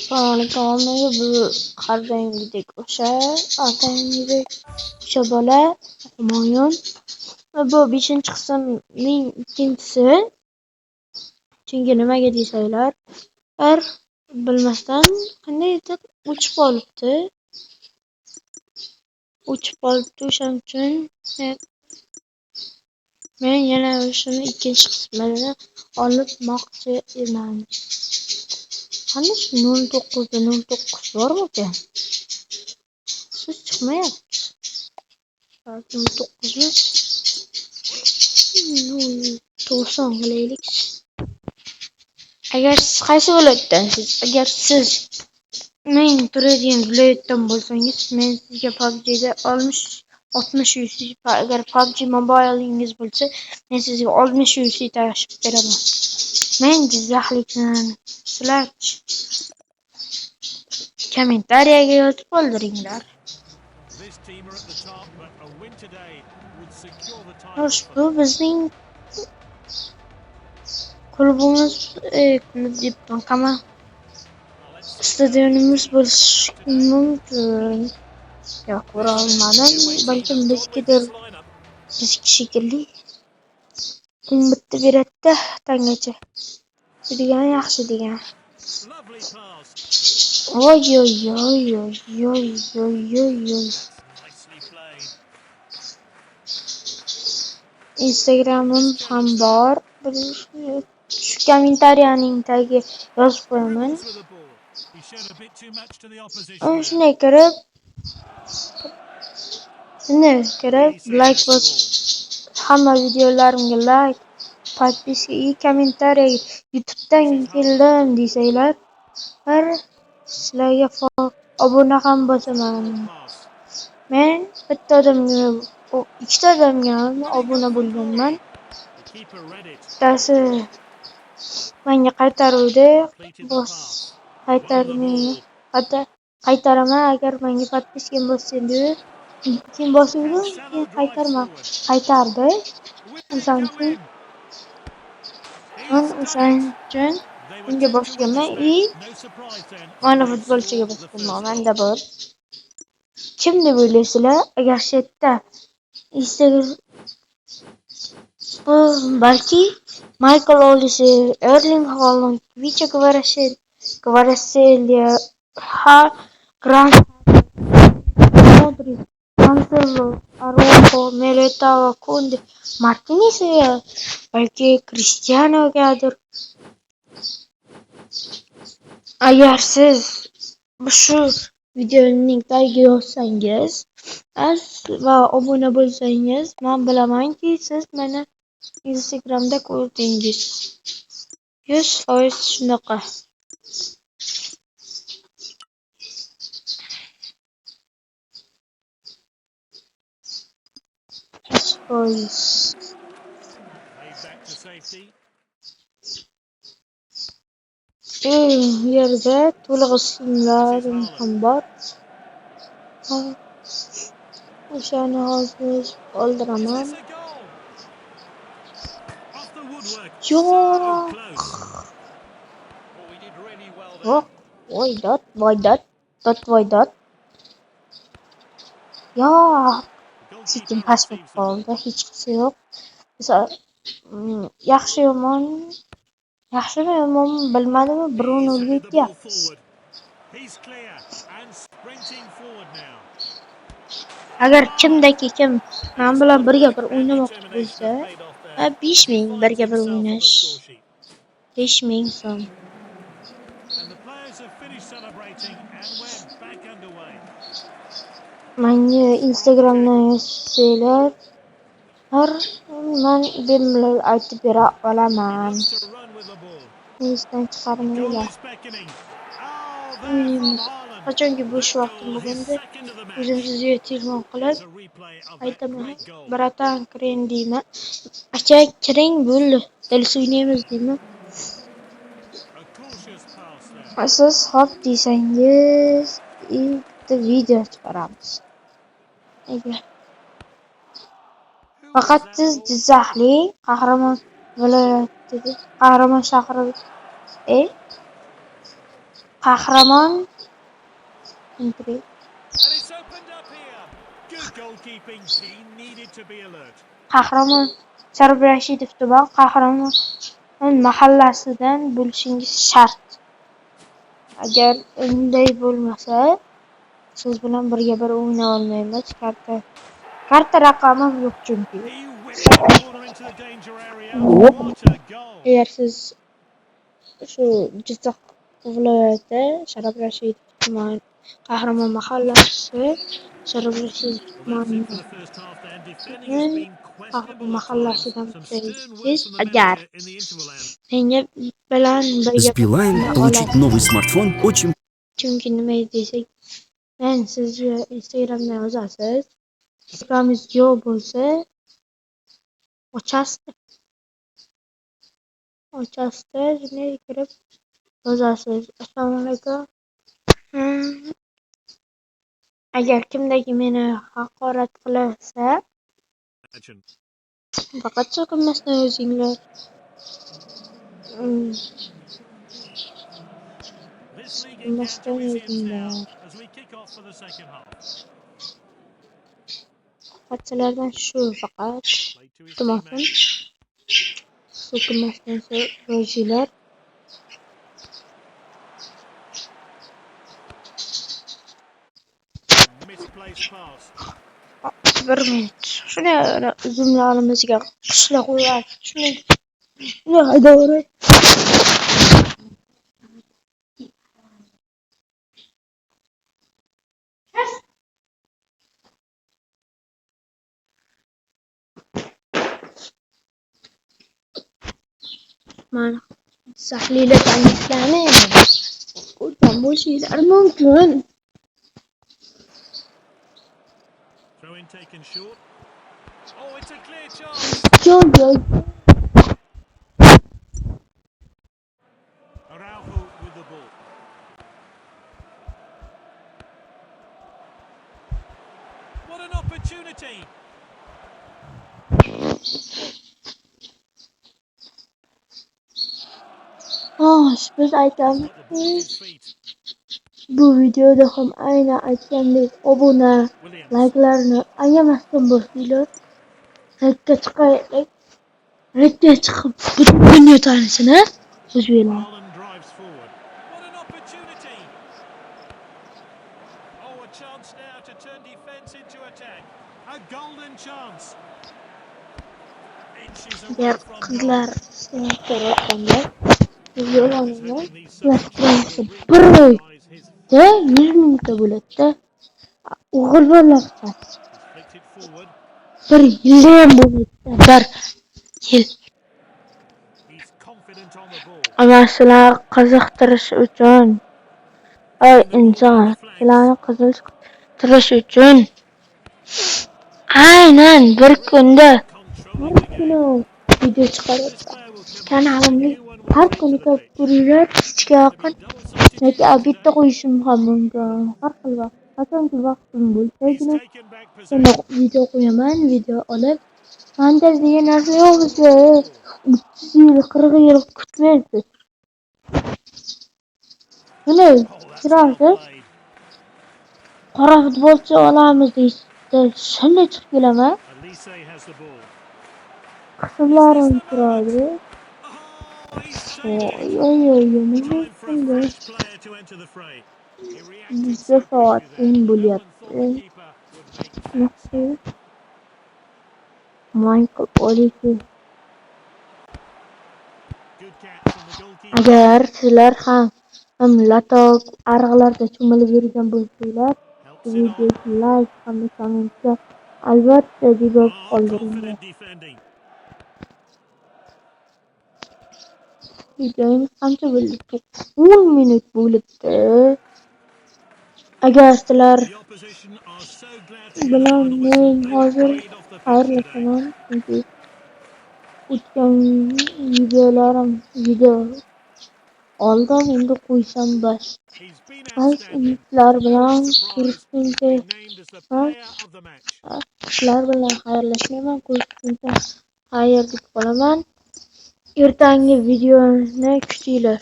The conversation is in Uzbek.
Taomnoga bu har doimgidek o'sha bola Humoyun va bu 5-qismning ikkinchisi. Chunki nimaga desanglar, bilmasdan qandaydir o'chib qolibdi. O'shaning uchun men yana o'shani ikkinchi qismini olmoqchi eman. Qani shu 09 da 09 bormikan? Siz chiqmayapti. 09 90 qilaylik. Agar siz qaysi viloyatdansiz? Agar siz men turadigan viloyatdan bo'lsangiz, men sizga PUBG'da 60 UC, agar PUBG Mobile'ingiz bo'lsa, men sizga 60 UC tashib beraman. Men Jizzaxlikman. Sizlar kommentariyaga yozib qoldiringlar. Bu bizning klubimiz, klub deb qama stadionimiz bo'lishi mumkin. Yo'q, ko'ra olmadim. Balkim biznikidir. Bizniki shekilli. Teng bitta beradi-da tangacha. Degan yaxshi degan. Oy. Instagram'im ham bor. Shu kommentariyaning tagiga yozib qo'yaman. Shunday kirib, like bosib, hamma videolarimga like, podpiska и kommentariy, YouTube'dan keldim desanglar, sizlarga obuna ham bosaman. Men ikkita odamga obuna bo'lganman. Bittasi menga qaytaruvdi, qaytaraman agar menga podpiska bo'lsa-da, keyin bosuvdim, keyin qaytardi. O'shaning uchun unga bosganman и mana futbolchiga bosganman. Menda bor. Kim deb o'ylaysizlar? Agar shu yerda Instagram bu balki Michael Olise, Erling Haaland, Vicha Kvaratskhelia, Grant, Modric, Cancelo, Araujo, Militao, Koundé, Martinez, balki Cristianogadir. Agar siz shu videoning tagiga yozsangiz va obuna bo'lsangiz, men bilamanki siz meni Instagramda ko'rdingiz. 100% shunaqa. Yerda to'liq ismlarim ham bor. O'shani hozir qoldiraman. Yo'q. Voydat. Yo'q. Sekin pasport qoldi, hech qisi yo'q. Yaxshimi yomonmi bilmadim, 1-0 yutyapmiz. Agar kimdaki kim men bilan birga bir o'ynamoqchi bo'lsa, 5000 birga bir o'ynash. 5000 so'm. Menga Instagramdan yozsanglar, men bemalol aytib bera olaman. Esdan chiqarmanglar. Qachonki bo'sh vaqtim bo'lganda o'zim sizga telefon qilib aytaman, bratan kiring deyman. Aka kiring bo'ldi, dil o'ynaymiz deyman. Siz xo'p desangiz, bitta video chiqaramiz. Faqat siz Jizzaxlik, Qahramon viloyatidagi Qahramon shahri qahramon Entry. And it's opened up here. Good goalkeeping. He needed to be alert. Qahramon Sharof Rashidov tuman qahramon mahallasidan bo'lishingiz shart. Agar unday bo'lmasa, siz bilan birga bir o'ynay olmaymiz. Karta raqamim yo'q chunki. He whipped that corner into the danger area. What a goal. Agar siz shu Jizzax viloyati Sharof Rashidov tuman qahramon mahallasi Sharof Rashidov Well, that's it for tuman the first half then. Defending has been questionable at mahallasidan times. Some stern words siz from the agar manager in the interval end. menga bilan birga С Билайн получить новый смартфон очень chunki nima desak, men sizga Instagramdan yozasiz. Instagramingiz yo'q bo'lsa, ochasizda shunday kirib yozasiz. Assalomu alaykum. Agar kimdagi meni haqorat qilsa, faqat so'kinmasdan yozinglar. This league encounter is here to stay as we kick off for the second half. Fatsalardan shu faqat Played to his iltimosim teammates. so'kinmasdan yozinglar. Misplaced pass. Bir minut. Shuni uzumlarimizga qishloq qo'yar. Shuni to'g'ri. Mana sahliylar tanishlarni ko'rgan bo'lishinglar mumkin. Throw in taken short. Oh, it's a clear chance. Joy. Araujo with the ball. What an opportunity. Biz aytamiz. Got the ball at his feet. Bu videoda ham aynan aytgandek obuna, Williams. like'larni ayamasdan bosinglar. Rekka chiqaylik. Rekka chiqib butun dunyo tanisin, ha? O'zbeklar. Haaland drives forward. What an opportunity. Oh, a chance now to turn defence into attack. A golden chance. Inches away Agar from qizlar goal. seni ko'rayotganda yo'llaninglar. Hoping these Ular substitutes will bir realise his 100 mingta bo'ladi-da. O'g'il bolalar He's flicked it forward. bir yilda ham bo'lmaydi. Bir yil. He's confident on the ball. Ama sizlar qiziqtirish uchun inson sizlarni qiziqtirish uchun aynan bir kunda har kuni video chiqaryapman. Kanalimni har kuni ko'ringlar, hechga yaqin yoki bitta qo'yishim ham mumkin. Har xil vaqt, qachonki vaqtim bo'lsagina Taken back shuni possession. video qo'yaman, video olib. Fantaziya degan narsa yo'q bizda. 30 yil, 40 yil kutmaysiz. Shuni Oh, that's well kirasiz, played. qora futbolchi olamiz deyishdi. Shunday chiqib kelaman. Elise has the ball. Qismlarim turadi. Oh, he's saved it. Oy, Time for a fresh player to enter the fray. He reacted bizda so quickly soat there. No one bo'lyapti. thought the keeper would make sense. Michael Olise. Good catch on the goalkeeper. Agar sizlar ham latok ariqlarda cho'milib yurgan bo'lsanglar, Helps it on. videoga like hamda kommentga albatta deb Oh, qoldiringlar. confident defending. Videomiz qancha bo'ldi? 10 minut bo'libdi. Agar sizlar The opposition are so glad to get bilan out of the whistle. men They hozir played off the pitch today. xayrlashaman, chunki o'tgan videolarim video oldim, endi qo'ysam bas. He's been Bas outstanding. sizlar bilan No surprise ko'rishguncha being named as the player of the match. sizlar bilan xayrlashmayman, ko'rishguncha xayr deb qolaman. Ertangi videoni kutinglar.